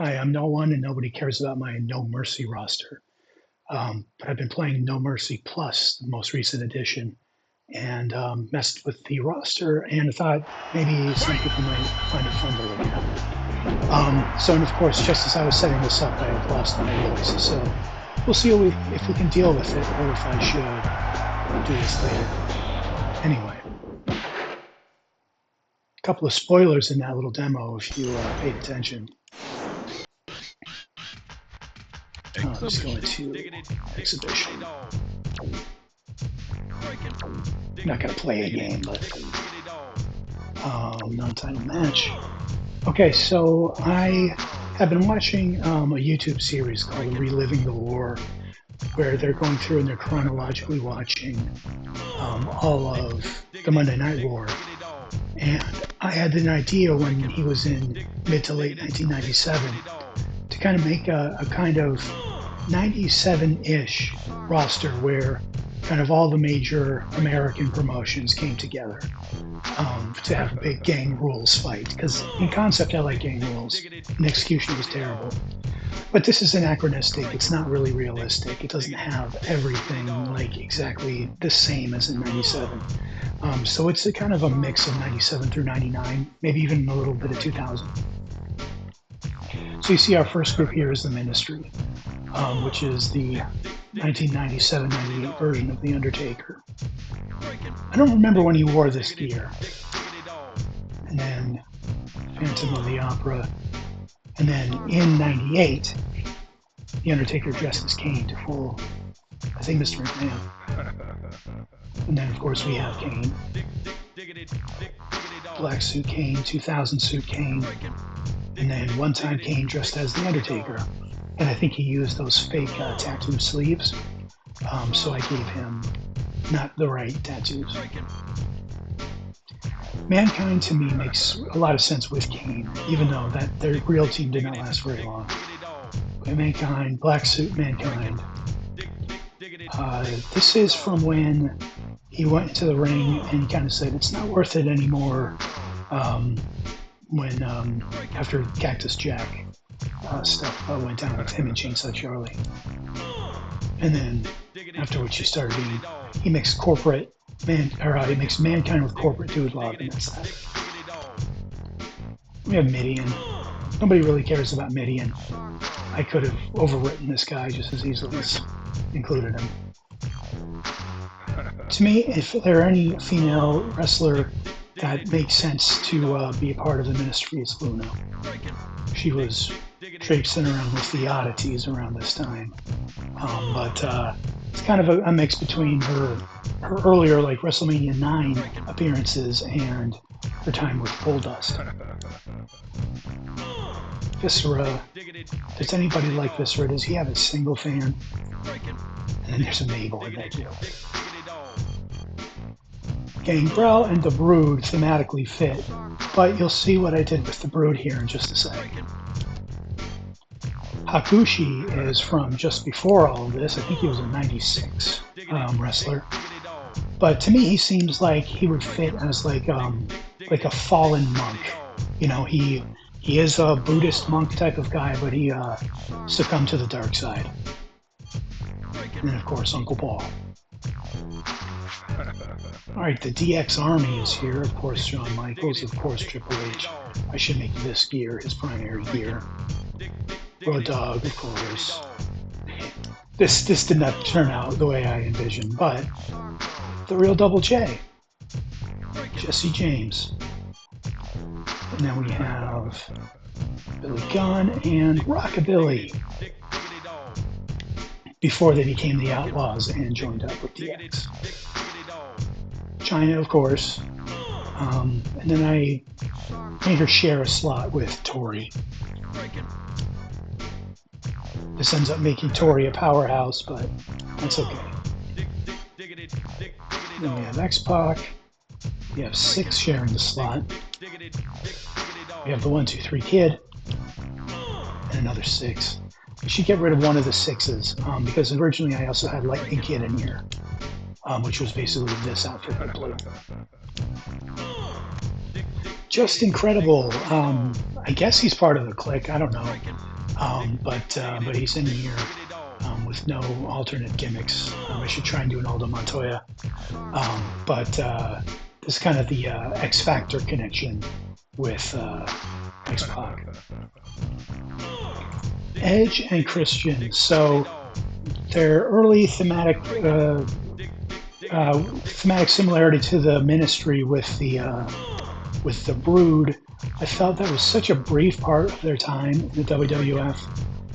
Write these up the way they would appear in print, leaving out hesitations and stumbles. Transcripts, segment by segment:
Hi, I'm No One, and nobody cares about my No Mercy roster. But I've been playing No Mercy Plus, the most recent edition, and messed with the roster and thought maybe some people might find it fun to look at. And of course, just as I was setting this up, I have lost my voice. So we'll see if we can deal with it or if I should do this later. Anyway, a couple of spoilers in that little demo if you paid attention. I'm just going to exhibition. I'm not going to play a game, but non-title match. Okay, so I have been watching a YouTube series called Reliving the War, where they're going through and they're chronologically watching all of the Monday Night War. And I had an idea when he was in mid to late 1997 to kind of make a kind of 97-ish roster where kind of all the major American promotions came together to have a big gang rules fight. Because in concept, I like gang rules. In execution, it was terrible. But this is anachronistic. It's not really realistic. It doesn't have everything like exactly the same as in 97. So it's a kind of a mix of 97 through 99, maybe even a little bit of 2000. So you see our first group here is the Ministry, which is the 1997-98 version of The Undertaker. I don't remember when he wore this gear. And then Phantom of the Opera. And then in 98, The Undertaker dressed as Kane to fool, I think, Mr. McMahon. And then, of course, we have Kane. Black suit Kane, 2000 suit Kane. And then one time Kane dressed as The Undertaker. And I think he used those fake tattoo sleeves. So I gave him not the right tattoos. Mankind to me makes a lot of sense with Kane, even though that their real team did not last very long. Mankind, Black Suit Mankind. This is from when he went into the ring and kind of said it's not worth it anymore. When after Cactus Jack stuff went down with him and Chainsaw Charlie, and then after which he started he mixed he mixed Mankind with Corporate Dude Love, and that's that. We have Midian. Nobody really cares about Midian. I could have overwritten this guy just as easily as included him. To me, if there are any female wrestler that makes sense to be a part of the Ministry, it's Luna. She was traipsing around with the oddities around this time. But it's kind of a mix between her earlier, like WrestleMania 9 appearances and her time with Goldust. Viscera. Does anybody like Viscera? Does he have a single fan? And then there's a Mabel in there too. Gangrel and the Brood thematically fit, but you'll see what I did with the Brood here in just a second. Hakushi is from just before all of this. I think he was a 96 wrestler. But to me, he seems like he would fit as like a fallen monk. You know, he is a Buddhist monk type of guy, but he succumbed to the dark side. And then, of course, Uncle Paul. All right, the DX Army is here. Of course, Shawn Michaels. Of course, Triple H. I should make this gear his primary gear. Road Dogg, of course. This did not turn out the way I envisioned, but the real Double J. Jesse James. And then we have Billy Gunn and Rockabilly before they became the Outlaws and joined up with DX. China, of course. And then I made her share a slot with Tori. This ends up making Tori a powerhouse, but that's okay. Then we have X-Pac. We have 6 sharing the slot. We have the 1, 2, 3 Kid. And another 6. We should get rid of one of the 6s because originally I also had Lightning Kid in here, which was basically this outfit with blue. Just Incredible. I guess he's part of the Clique. I don't know. but he's in here with no alternate gimmicks. I should try and do an Aldo Montoya, but this is kind of the X Factor connection with X-Pac. Edge and Christian. So their early thematic similarity to the Ministry with the Brood. I felt that was such a brief part of their time in the WWF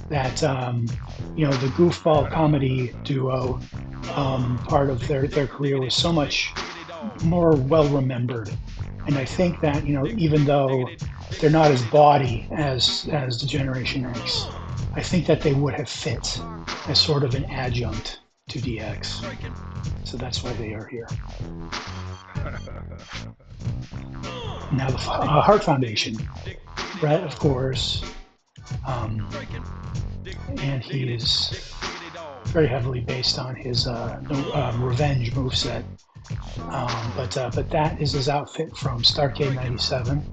that the goofball comedy duo part of their career was so much more well remembered. And I think that even though they're not as bawdy as the Generation X, I think that they would have fit as sort of an adjunct to DX. So that's why they are here. Now the Hart Foundation. Bret, of course, and he is very heavily based on his Revenge moveset. But that is his outfit from Starrcade '97.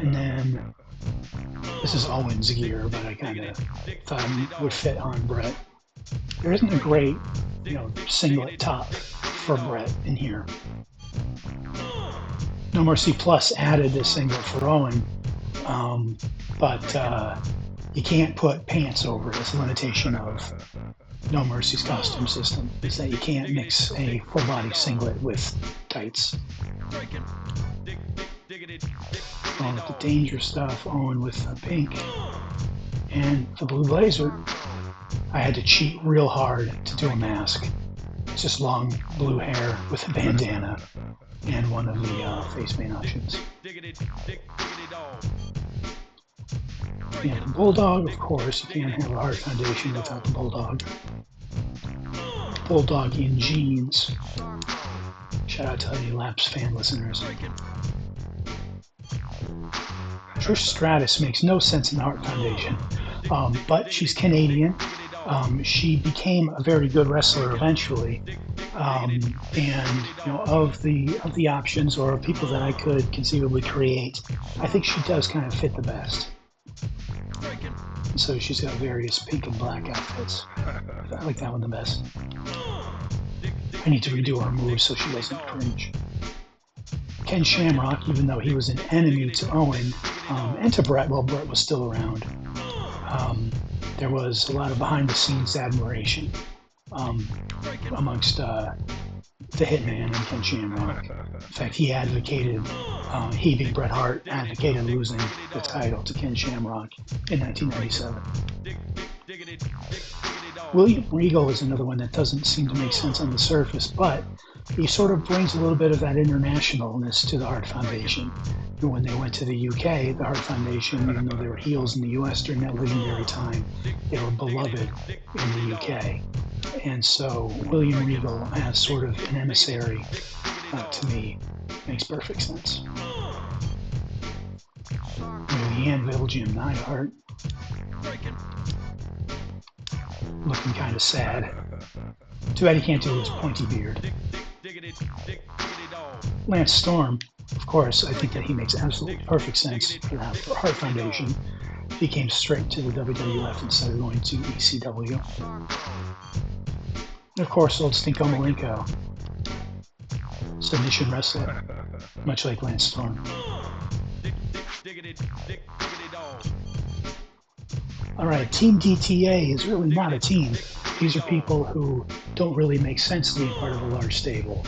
And then this is Owen's gear, but I kind of thought it would fit on Bret. There isn't a great, singlet top for Bret in here. No Mercy Plus added this singlet for Owen, but you can't put pants over it. It's a limitation of No Mercy's costume system, is that you can't mix a full-body singlet with tights. Owen with the Danger stuff, Owen with the pink, and the blue blazer. I had to cheat real hard to do a mask. It's just long blue hair with a bandana and one of the face paint options. And the Bulldog, of course, you can't have a Hart Foundation without the Bulldog. Bulldog in jeans. Shout out to any Laps fan listeners. Trish Stratus makes no sense in the Hart Foundation, but she's Canadian. She became a very good wrestler eventually, and of the options or people that I could conceivably create, I think she does kind of fit the best. And so she's got various pink and black outfits. I like that one the best. I need to redo her moves so she doesn't cringe. Ken Shamrock, even though he was an enemy to Owen and to Bret while Bret was still around, there was a lot of behind-the-scenes admiration amongst the Hitman and Ken Shamrock. In fact, he advocated, being Bret Hart, advocated losing the title to Ken Shamrock in 1997. William Regal is another one that doesn't seem to make sense on the surface, but he sort of brings a little bit of that internationalness to the Hart Foundation. When they went to the UK, the Hart Foundation, even though they were heels in the US during that legendary time, they were beloved in the UK. And so William Regal as sort of an emissary, to me, makes perfect sense. The Anvil, Jim Neidhart, looking kind of sad. Too bad he can't do his pointy beard. Lance Storm, of course, I think that he makes absolutely perfect sense for that Hart Foundation. He came straight to the WWF instead of going to ECW. And of course, old Stinko Malenko, submission wrestler, much like Lance Storm. All right, Team DTA is really not a team. These are people who don't really make sense to be part of a large stable.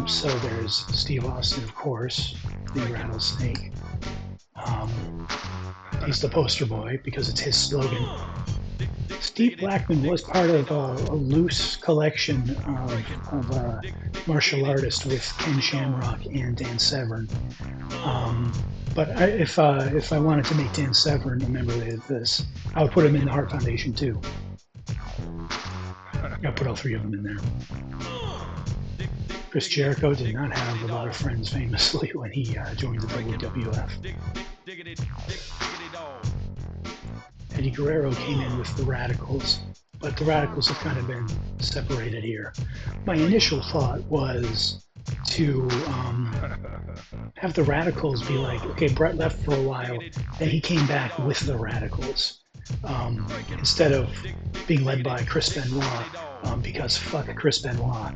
So there's Steve Austin, of course, the Rattlesnake. He's the poster boy because it's his slogan. Steve Blackman was part of a loose collection of martial artists with Ken Shamrock and Dan Severn. But if I wanted to make Dan Severn a member of this, I would put him in the Hart Foundation too. I'll put all three of them in there. Chris Jericho did not have a lot of friends famously when he joined the WWF. Eddie Guerrero came in with the Radicals, but the Radicals have kind of been separated here. My initial thought was to have the Radicals be like, okay, Brett left for a while, then he came back with the Radicals instead of being led by Chris Benoit, because fuck Chris Benoit.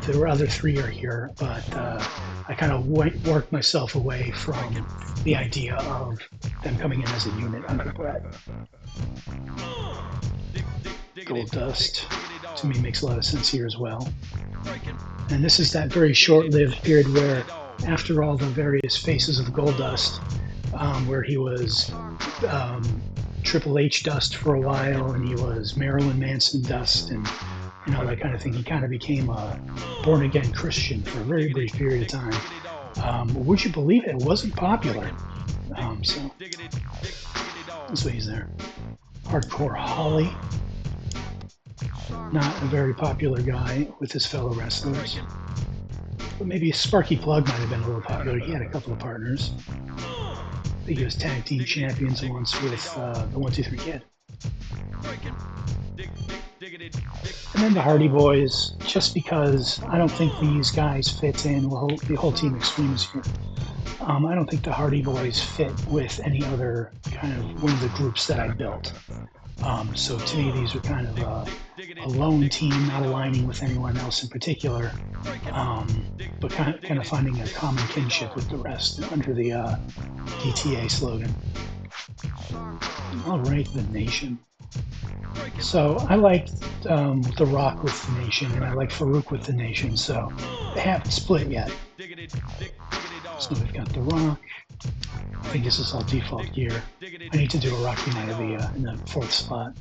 The other three are here, but I kind of worked myself away from the idea of them coming in as a unit under Brett. Goldust, to me, makes a lot of sense here as well. And this is that very short-lived period where, after all the various faces of Goldust, where he was Triple H Dust for a while, and he was Marilyn Manson Dust, and all that kind of thing. He kind of became a born-again Christian for a very brief period of time. Would you believe it? It wasn't popular. So that's why he's there. Hardcore Holly. Not a very popular guy with his fellow wrestlers. But maybe Sparky Plug might have been a little popular. He had a couple of partners. I think he was tag team champions once with the 1, 2, 3 Kid. And then the Hardy Boys, just because I don't think these guys fit in. The whole Team Extreme is here. I don't think the Hardy Boys fit with any other kind of one of the groups that I built. So to me, these are kind of a lone team, not aligning with anyone else in particular, but kind of finding a common kinship with the rest under the DTA slogan. All right, the Nation. So I liked The Rock with the Nation, and I like Farouk with the Nation, so they haven't split yet. So we've got The Rock. I think this is all default gear. I need to do a Rocky Maivia in the 4th slot.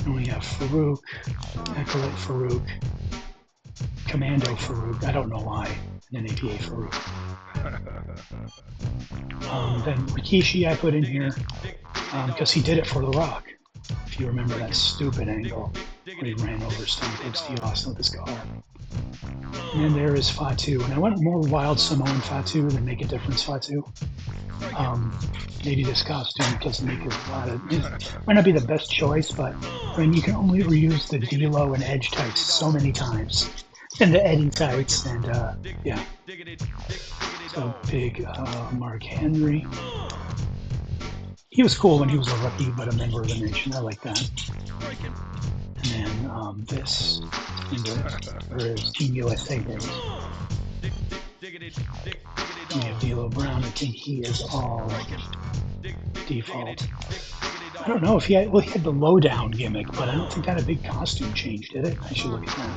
And we have Farouk, Acolyte Farouk, Commando Farouk. I don't know why, and then APA Farouk. Then Rikishi I put in here because he did it for The Rock. If you remember that stupid angle where he ran over Stone Cold Steve Austin with his car. And then there is Fatu, and I went more Wild Samoan Fatu than Make a Difference Fatu. Maybe this costume doesn't make a lot of. It might not be the best choice, but I mean you can only reuse the D-Lo and Edge tights so many times, and the Eddie tights, and yeah. So big Mark Henry. He was cool when he was a rookie, but a member of the Nation. I like that. And then this for his Team USA days. We have D'Lo Brown. I think he is all default. I don't know if he had the lowdown gimmick, but I don't think that a big costume change, did it? I should look at that.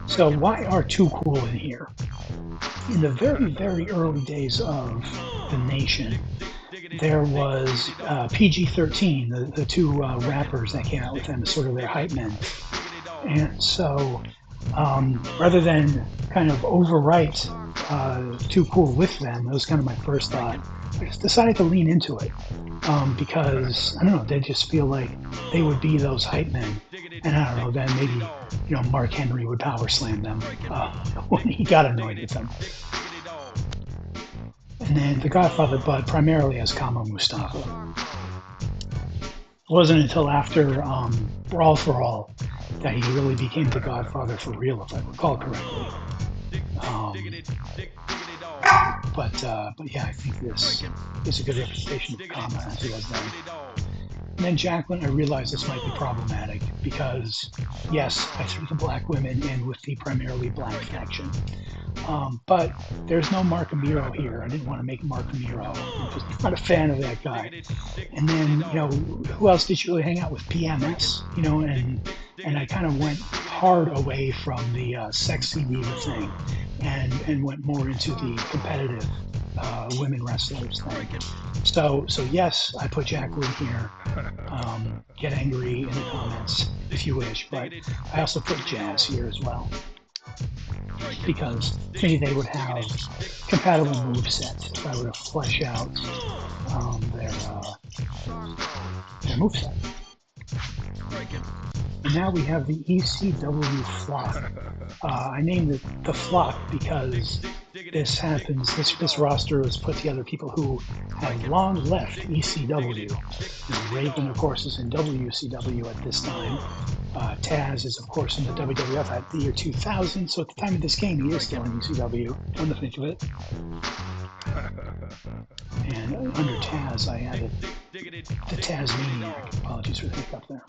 So why are Too Cool in here? In the very, very early days of the Nation, there was PG-13, the two rappers that came out with them as sort of their hype men. And so rather than kind of overwrite Too Cool with them, that was kind of my first thought. I just decided to lean into it because, I don't know, they just feel like they would be those hype men. And I don't know, then maybe, Mark Henry would power slam them when he got annoyed with them. And then The Godfather Bud primarily as Kama Mustafa. It wasn't until after Brawl for All that he really became the Godfather for real, if I recall correctly. But yeah, I think this is a good representation of Kama as he was then. And then Jacqueline, I realized this might be problematic because, yes, I threw the black women in with the primarily black faction. But there's no Mark Amiro here. I didn't want to make Mark Amiro. I was not a fan of that guy. And then, who else did you really hang out with? PMS, and I kind of went hard away from the sexy diva thing and went more into the competitive women wrestlers thing. So yes, I put Jacqueline here. Get angry in the comments if you wish, but I also put Jazz here as well. Because maybe they would have compatible movesets if I were to flesh out their moveset. And now we have the ECW Flock. I named it the Flock because this happens. This roster was put together people who have long left ECW. Raven, of course, is in WCW at this time. Taz is, of course, in the WWF at the year 2000. So at the time of this game, he is still in ECW. Come to think of it. And under Taz, I added the Tazmaniac. Apologies for the hiccup there.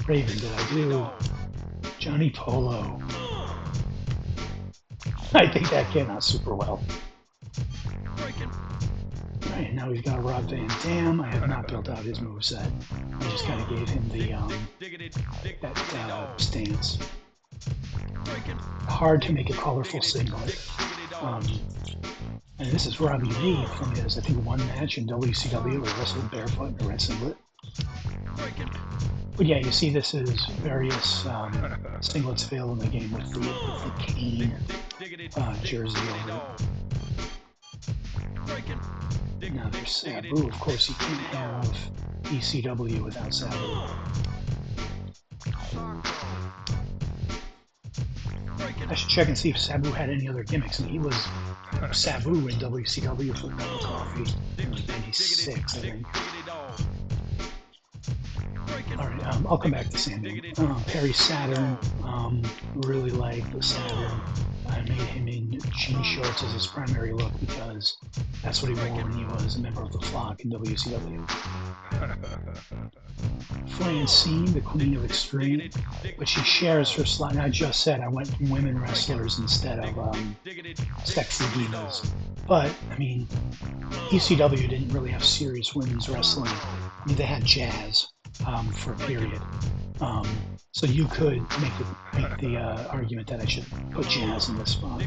Raven, did I do? Johnny Polo. I think that came out super well. Right, now we've got Rob Van Dam. I have not built out his moveset. I just kind of gave him the that stance. Hard to make a colorful singlet. And this is Robbie Lee from his, I think, one match in WCW where he wrestled barefoot in a red singlet. But yeah, you see this is various singlets available in the game with the Kane jersey over it. Now there's Sabu. Of course, you can't have ECW without Sabu. I should check and see if Sabu had any other gimmicks. And he was Sabu in WCW for a cup of coffee in like 96, I think. Alright, I'll come back to Sandman. Perry Saturn, really like the Saturn. I made him in jean shorts as his primary look because that's what he wore when he was a member of the Flock in WCW. Francine, the Queen of Extreme, but she shares her slot. And I just said I went from women wrestlers instead of sexy divas. But, I mean, ECW didn't really have serious women's wrestling. I mean, they had Jazz for a period. So you could make the argument that I should put Jazz in this spot.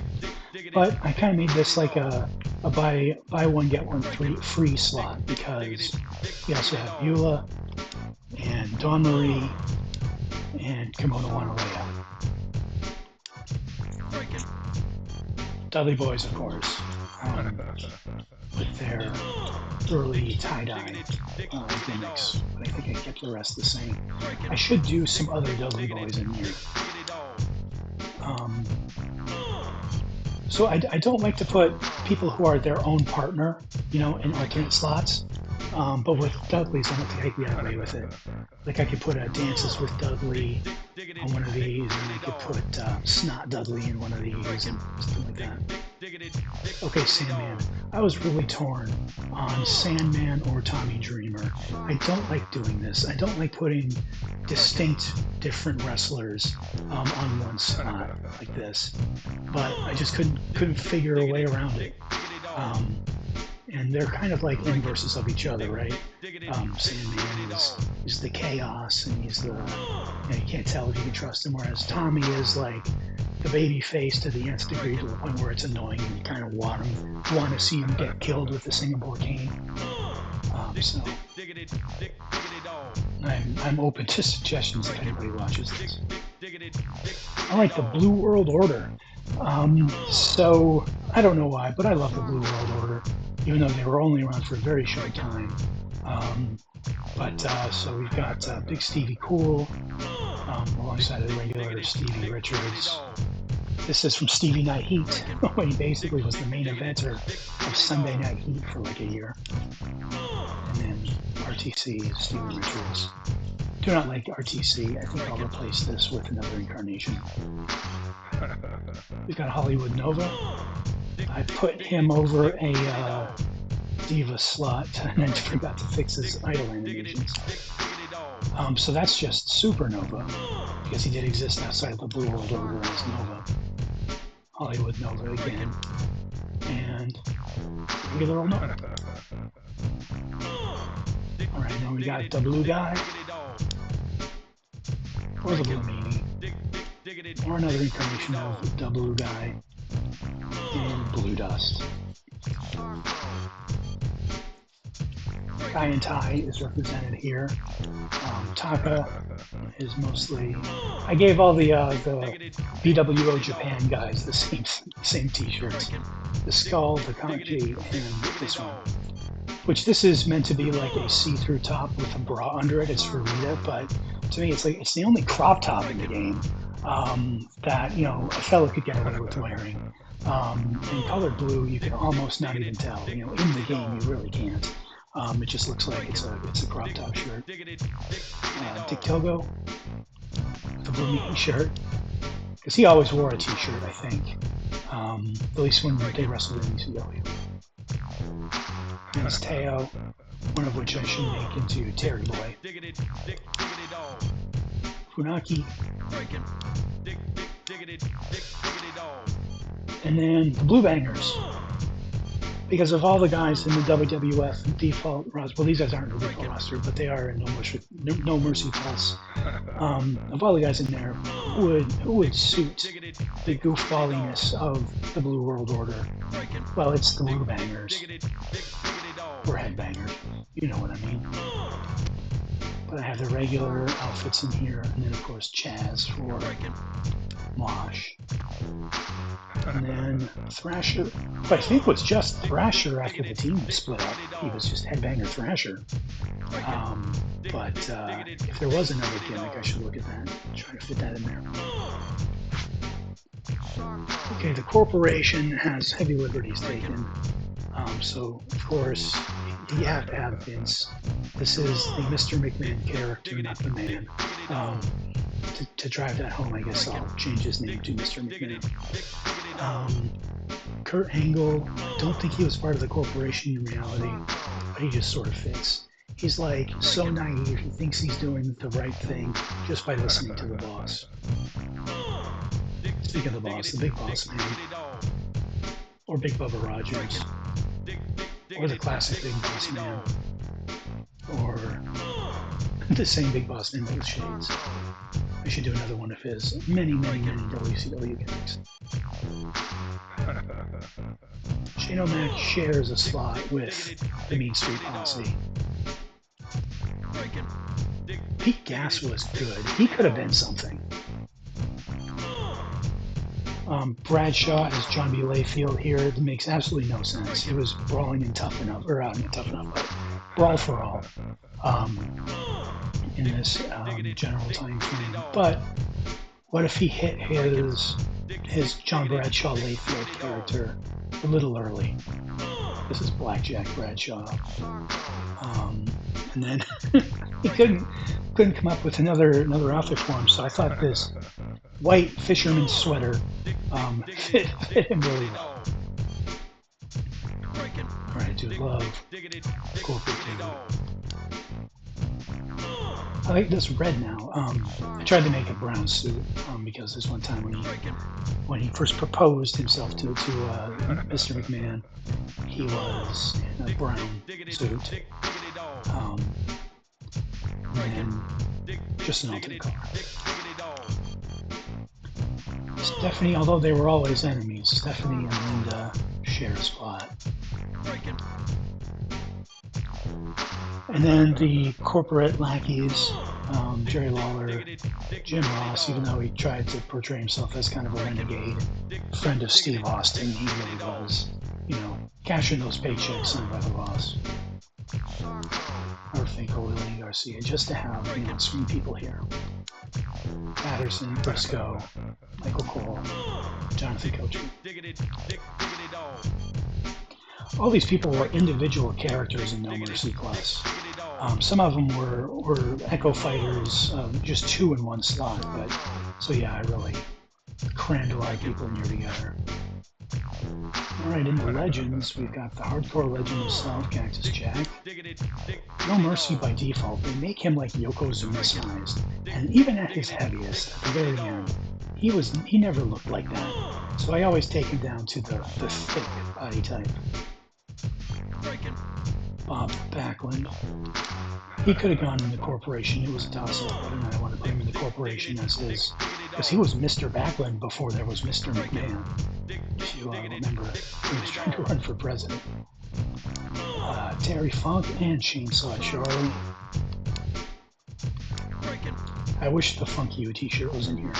But I kind of made this like a buy one, get one free slot because we also have Beulah and Dawn Marie and Kimono Wanalea. Dudley Boys, of course, with their early tie-dye gimmicks, but I think I kept the rest the same. I should do some other Dudley Boys in here. So I don't like to put people who are their own partner, in alternate slots. But with Dudley's, I don't think I could get away with it. Like I could put Dances with Dudley on one of these, and I could put Snot Dudley in one of these, and something like that. Okay, Sandman. I was really torn on Sandman or Tommy Dreamer. I don't like doing this. I don't like putting distinct, different wrestlers on one spot like this. But I just couldn't figure a way around it. And they're kind of like inverses of each other, right? Sandman is the chaos, and he's the you can't tell if you can trust him. Whereas Tommy is like the baby face to the nth degree, to the point where it's annoying, and you kind of want to see him get killed with the Singapore cane. So I'm open to suggestions if anybody watches this. All right, the Blue World Order. So I don't know why, but I love the Blue World Order, even though they were only around for a very short time. So we've got Big Stevie Cool alongside the regular Stevie Richards. This is from Stevie Night Heat, when he basically was the main eventer of Sunday Night Heat for like a year. And then RTC is Stevie Richards. Do not like RTC. I think I'll replace this with another incarnation. We've got Hollywood Nova. I put him over a Diva slot and then forgot to fix his idle animations. So that's just Supernova, because he did exist outside of the Blue World Order as Nova. Hollywood Nova again. And regular old Nova. Alright, now we got the Blue Guy. Or the Blue Meanie. Or another incarnation of the Blue Guy in Blue Dust. Guy and Tai is represented here. Taka is mostly. I gave all the BWO Japan guys the same T-shirts. The Skull, the Kanji, and this one. which this is meant to be like a see-through top with a bra under it. It's for Rita, but to me, it's like it's the only crop top in the game that a fella could get away with wearing. In colored blue, you can almost not even tell. In the game, you really can't. It just looks like it's a crop top shirt. Dick Togo, the blue meeting shirt, because he always wore a T-shirt, I think. At least when they wrestled in ECW. And it's Teo, one of which I should make into Terry Boy. Funaki. And then the Blue Bangers. Because of all the guys in the WWF default roster, well, these guys aren't in the default roster, but they are in No Mercy Plus. Of all the guys in there, who would suit the goofballiness of the Blue World Order? Well, it's the Blue Bangers. Or Headbangers. You know what I mean. But I have the regular outfits in here, and then, of course, Chaz for Mosh. And then Thrasher, who I think was just Thrasher after the team split up. He was just Headbanger Thrasher. But if there was another gimmick, I should look at that. Try to fit that in there. Okay, the corporation has heavy liberties taken. So, of course, you have to have Vince. This is the Mr. McMahon character, not the man. To drive that home, I guess I'll change his name to Mr. McMahon. Kurt Angle, I don't think he was part of the corporation in reality, but he just sort of fits. He's like so naive, he thinks he's doing the right thing just by listening to the boss. Speaking of the boss, the Big Boss Man, or Big Bubba Rogers, or the classic Big Boss Man, or the same Big Boss Man with shades. I should do another one of his many WCW gimmicks. Shane O'Mac shares a slot with the Mean Street Posse. Pete Gas was good. He could have been something. Bradshaw as John B. Layfield here. It makes absolutely no sense. He was brawling in Tough Enough, or not Tough Enough, but Brawl for All in this general time frame. But what if he hit his John Bradshaw Layfield character a little early? This is Blackjack Bradshaw. And then he couldn't come up with another outfit for him, so I thought this white fisherman's sweater fit him really well. Alright, I do love corporate dude. I like this red now. I tried to make a brown suit because this one time when he first proposed himself to Mr. McMahon, he was in a brown suit. And just an alternate color. Stephanie, although they were always enemies, Stephanie and Linda share a spot. And then the corporate lackeys, Jerry Lawler, Jim Ross, even though he tried to portray himself as kind of a renegade, friend of Steve Austin, he really was, cashing those paychecks signed by the boss. Or Finkel, Lillian Garcia, just to have, screen people here. Patterson, Briscoe, Michael Cole, Jonathan Coachman. All these people were individual characters in No Mercy Plus. Some of them were Echo Fighters, just two in one slot. But so yeah, I really crammed a lot of people in here together. All right, in the legends, we've got the hardcore legend himself, Cactus Jack. No Mercy by default, they make him like Yokozuna sized, and even at his heaviest, at the very end, he never looked like that. So I always take him down to the thick body type. Bob Backlund. He could have gone in the corporation. It was a toss-up, but I want to put him in the corporation as his, because he was Mr. Backlund before there was Mr. McMahon. If you remember, he was trying to run for president. Terry Funk and Chainsaw Charlie. I wish the Funk You t-shirt was in here.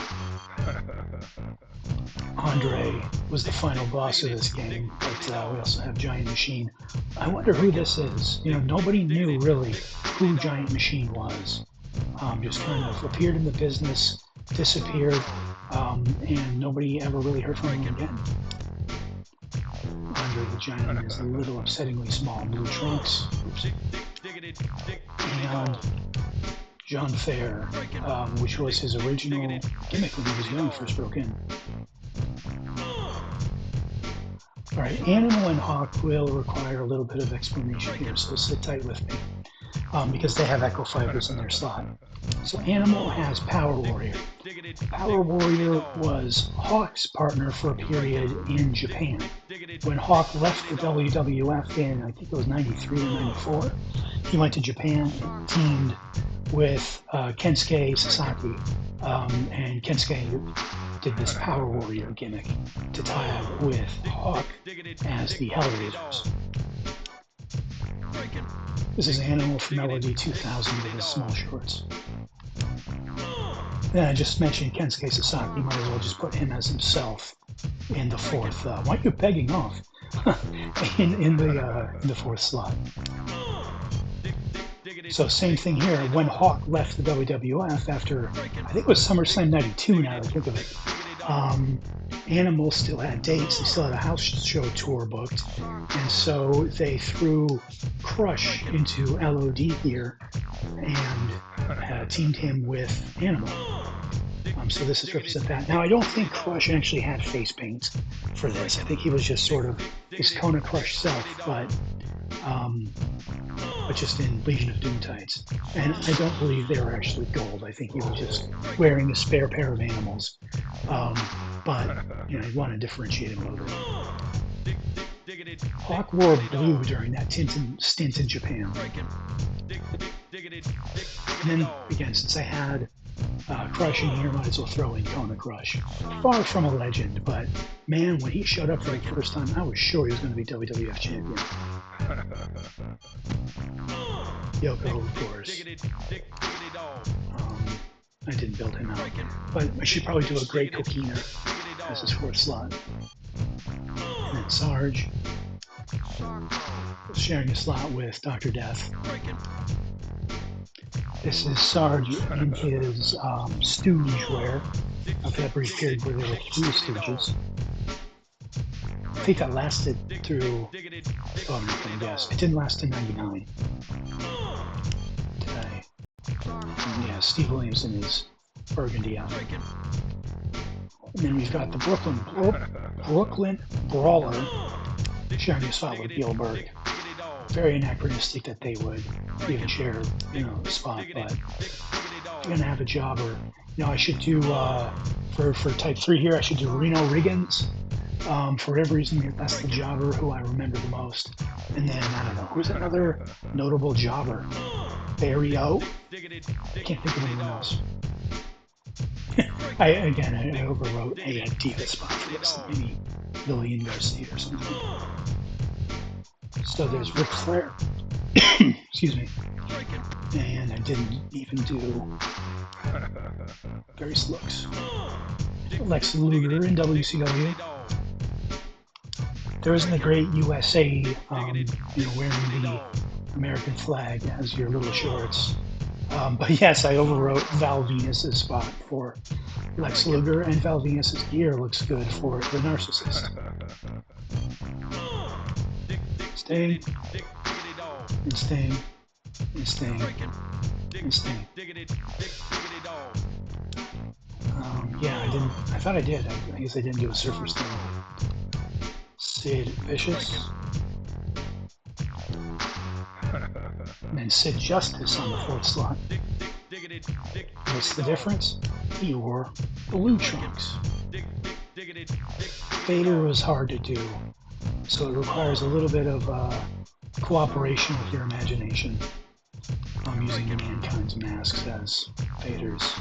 Andre was the final boss of this game, but we also have Giant Machine. I wonder who this is. You know, nobody knew really who Giant Machine was. Just kind of appeared in the business, disappeared, and nobody ever really heard from him again. Andre the Giant is a little upsettingly small blue trunks. Oops. And John Fair, which was his original gimmick when he was young, first broke in. All right, Animal and Hawk will require a little bit of explanation here, so sit tight with me, because they have Echo Fibers in their slot. So Animal has Power Warrior. Power Warrior was Hawk's partner for a period in Japan. When Hawk left the WWF in, I think it was 93 or 94, he went to Japan and teamed with Kensuke Sasaki, and Kensuke did this Power Warrior gimmick to tag with Hawk as the Hellraisers. This is Animal from LOD 2000 with his small shorts. Then I just mentioned Kensuke Sasaki, might as well just put him as himself in the fourth. Why are you begging off? in the fourth slot. So same thing here. When Hawk left the WWF after, I think it was SummerSlam '92. Now that I think of it, Animal still had dates. They still had a house show tour booked, and so they threw Crush into LOD here and teamed him with Animal. So this is represent that. Now I don't think Crush actually had face paint for this. I think he was just sort of his Kona Crush self, but just in Legion of Doom tights. And I don't believe they were actually gold. I think he was just wearing a spare pair of Animals. But you know, he wanted to differentiate him a little bit. Hawk wore blue during that stint in Japan. And then again, since I had Crush in here, might as well throw in Kona Crush. Far from a legend, but man, when he showed up for the first time, I was sure he was going to be WWF champion. Yoko, of course. I didn't build him out, but I should probably do a Great Coquina as his fourth slot. And then Sarge, sharing a slot with Dr. Death. This is Sarge in his Stooge wear after that brief period where there were 3 Stooges. I think that lasted through, I'm not going to guess. It didn't last to 99. Did I? Yeah, Steve Williams in his burgundy outfit. And then we've got the Brooklyn Brawler sharing a spot with Gilbert. Very anachronistic that they would even share, you know, the spot, but if you're gonna have a jobber, you know, I should do for type 3 here, I should do Reno Riggins. For whatever reason, that's the jobber who I remember the most. And then I don't know, who's another notable jobber? Barry O. I can't think of anyone else. I overwrote a diva spot for this, maybe Lillian Garcia or something. So there's Ric Flair, excuse me, and I didn't even do various looks. Lex Luger in WCW. There isn't a great USA, you know, wearing the American flag as your little shorts. But yes, I overwrote Val Venus's spot for Lex Luger, and Val Venus's gear looks good for the Narcissist. Sting, and Sting, and Sting, and Sting. Yeah, I thought I did. I guess I didn't do a Surfer Sting. Sid Vicious. And then Sid Justice on the fourth slot. What's the difference? He wore blue trunks. Vader was hard to do, so it requires a little bit of cooperation with your imagination. I'm using Mankind's masks as Vader's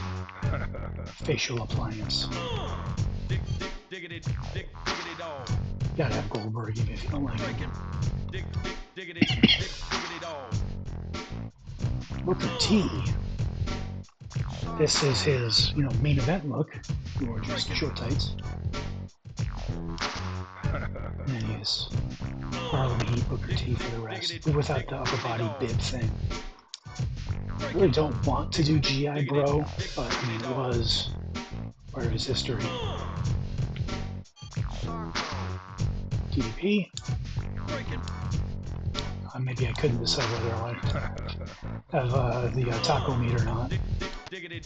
facial appliance. Gotta have Goldberg even if you don't like him. Booker T. This is his, main event look. He wore just short tights. And then he's Harlem Heat, Booker T for the rest, but without the upper body bib thing. I really don't want to do GI Bro, but I mean, it was part of his history. DDP. Maybe I couldn't decide whether I wanted to have the taco meat or not. I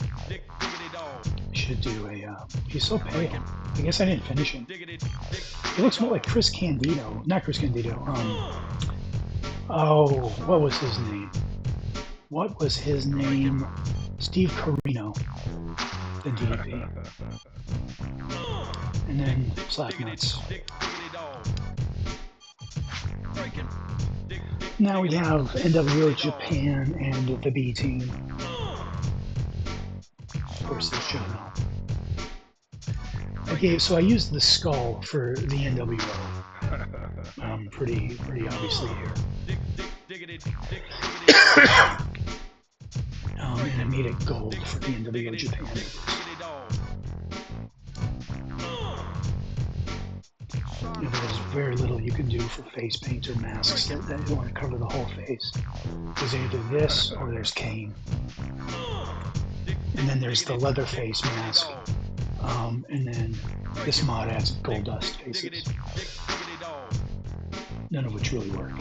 should do a. He's so pale. I guess I didn't finish him. He looks more like Chris Candido. Not Chris Candido. Oh, what was his name? What was his name? Steve Carino. The DDP. And then Slacknuts. Now we have NWO Japan and the B team. Of course, there's Jono. Okay, so I used the skull for the NWO. Pretty obviously here. And I made it gold for the NWO Japan. There's very little you can do for face paint or masks that want to cover the whole face. There's either this or there's Kane. And then there's the Leatherface mask. And then this mod adds gold dust faces. None of which really work.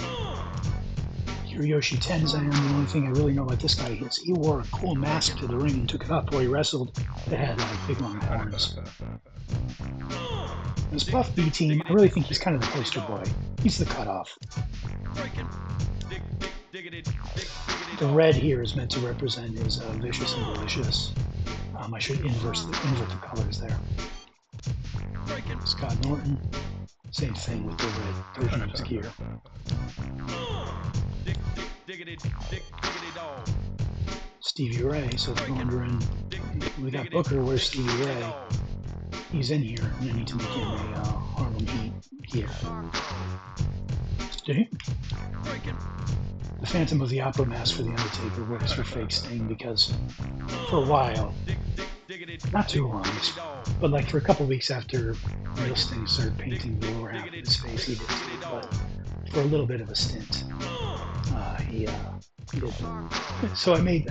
Hiroyoshi Tenzan, the only thing I really know about this guy is he wore a cool mask to the ring and took it up while he wrestled that had like big long horns. This Buff B team, I really think he's kind of the poster boy. He's the cutoff. The red here is meant to represent his vicious and delicious. I should invert the colors there. Scott Norton, same thing with the red version of his gear. Stevie Ray, so if you're wondering, we got Booker, where's Stevie Ray? He's in here, and I need to make him a Harlem Heat gear. The Phantom of the Opera mask for The Undertaker works for Fake Sting because for a while, not too long, but like for a couple weeks after Real Sting started painting the lower half of his face, he did too, but for a little bit of a stint, he did. So I made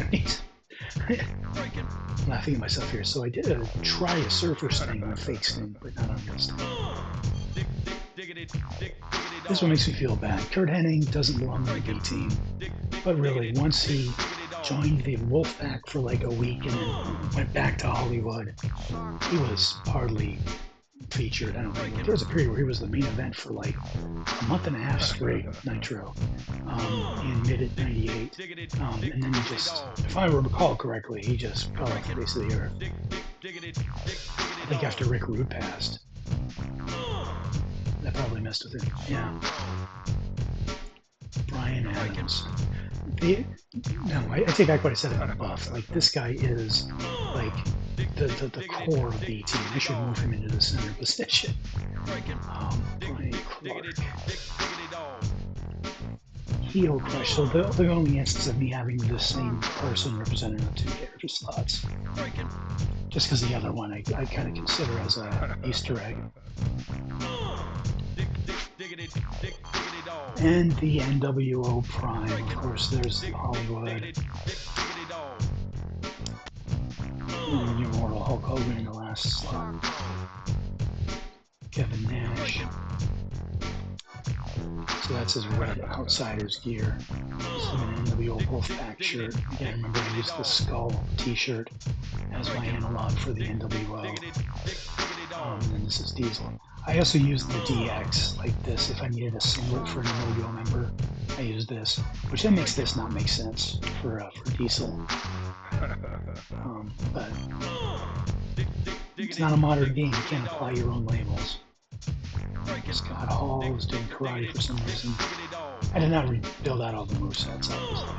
laughing at myself here. So I did try a Surfer Sting on Fake Sting, but not on Real Sting. This one makes me feel bad. Kurt Hennig doesn't belong on the B team, but really, once he joined the Wolfpack for like a week and then went back to Hollywood, he was hardly featured. I don't think there was a period where he was the main event for like a month and a half straight, Nitro, in mid '98, and then he just, if I recall correctly, he just fell off the face of the earth. I think after Rick Rude passed, that probably messed with him. Yeah. Brian Adams. I take back what I said about Buff. Like, this guy is like the core of the team. I should move him into the center position. Brian Clark. Heel Crush. So the only instance of me having the same person representing the two character slots. Just because the other one I kind of consider as a Easter egg. And the NWO Prime, of course, there's Hollywood. And your Immortal Hulk Hogan in the last slot. Kevin Nash. So that's his red Outsiders gear. This is an NWO Wolfpack shirt. Again, remember I used the Skull t-shirt as my analog for the NWO. And this is Diesel. I also used the DX like this. If I needed a singlet for an NWO member, I used this, which then makes this not make sense for Diesel. But it's not a modern game. You can't apply your own labels. Scott Hall was doing karate for some reason. I did not build out all the movesets, obviously.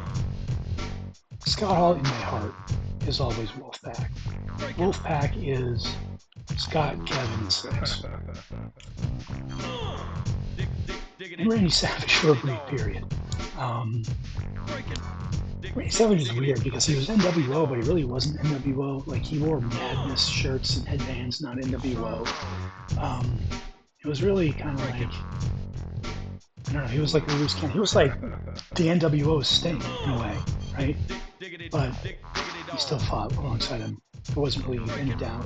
Scott Hall in my heart is always Wolfpack. Wolfpack is Scott, Kevin, and Six. And Randy Savage for a brief period. Randy Savage is weird because he was NWO, but he really wasn't NWO. Like, he wore Madness shirts and headbands, not NWO. It was really kind of like, I don't know, he was like a loose cannon. He was like the NWO Sting in a way, right? But he still fought alongside him. There wasn't really any doubt.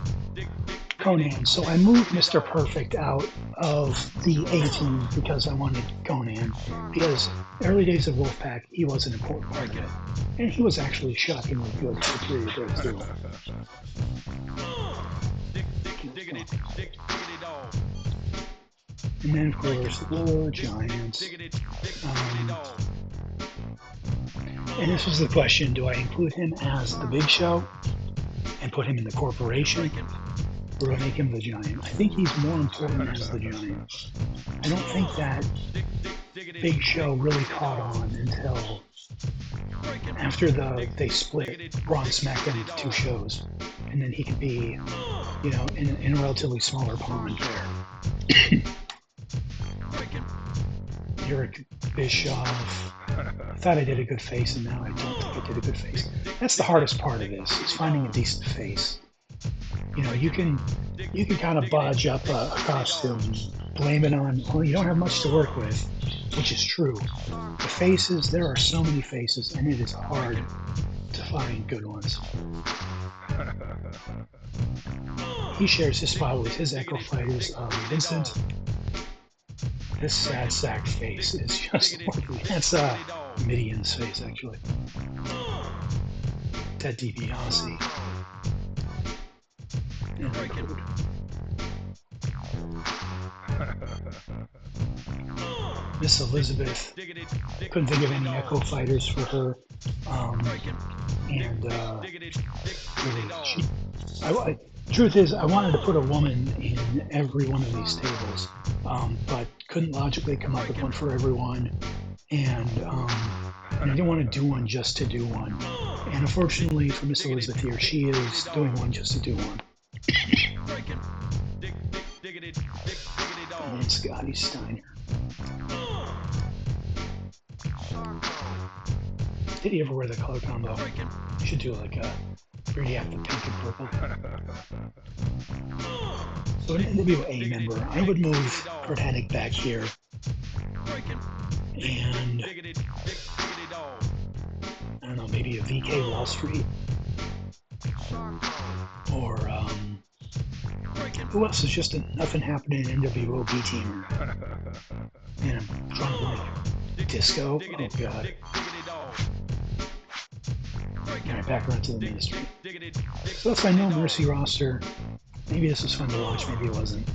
Konnan. So I moved Mr. Perfect out of the A team because I wanted Konnan. Because early days of Wolfpack, he was an important part of it. And he was actually shockingly good for the period there too. And then of course the Giants. And this was the question, do I include him as the Big Show and put him in the corporation? Or do I make him the Giant? I think he's more important as the Giant. I don't think that Big Show really caught on until after they split Raw and SmackDown into two shows. And then he could be, you know, in a relatively smaller pond there. Eric Bischoff. I thought I did a good face, and now I don't think I did a good face. That's the hardest part of this, is finding a decent face. You know, you can kind of bodge up a costume and blame it on, well, you don't have much to work with, which is true. The faces, there are so many faces, and it is hard to find good ones. He shares his spot with his Echo Fighters, Vincent. This sad sack face is just lovely. That's Midian's face, actually. Ted DiBiase. And Record. Miss Elizabeth. Couldn't think of any Echo Fighters for her. Really, truth is, I wanted to put a woman in every one of these tables, but couldn't logically come up with one for everyone, and I didn't want to do one just to do one. And unfortunately for Miss Elizabeth here, she is doing one just to do one. And then Scotty Steiner. Did he ever wear the color combo? You should do like a really have the pink and purple. So an NWA member, I would move Kurt Hennig back here. And I don't know, maybe a VK Wall Street. Or who else is just nothing happening in NWO B team? And I'm trying to like Disco. Oh god. Alright, back around to the Ministry. So that's my No Mercy roster. Maybe this was fun to watch, maybe it wasn't.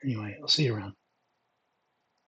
Anyway, I'll see you around.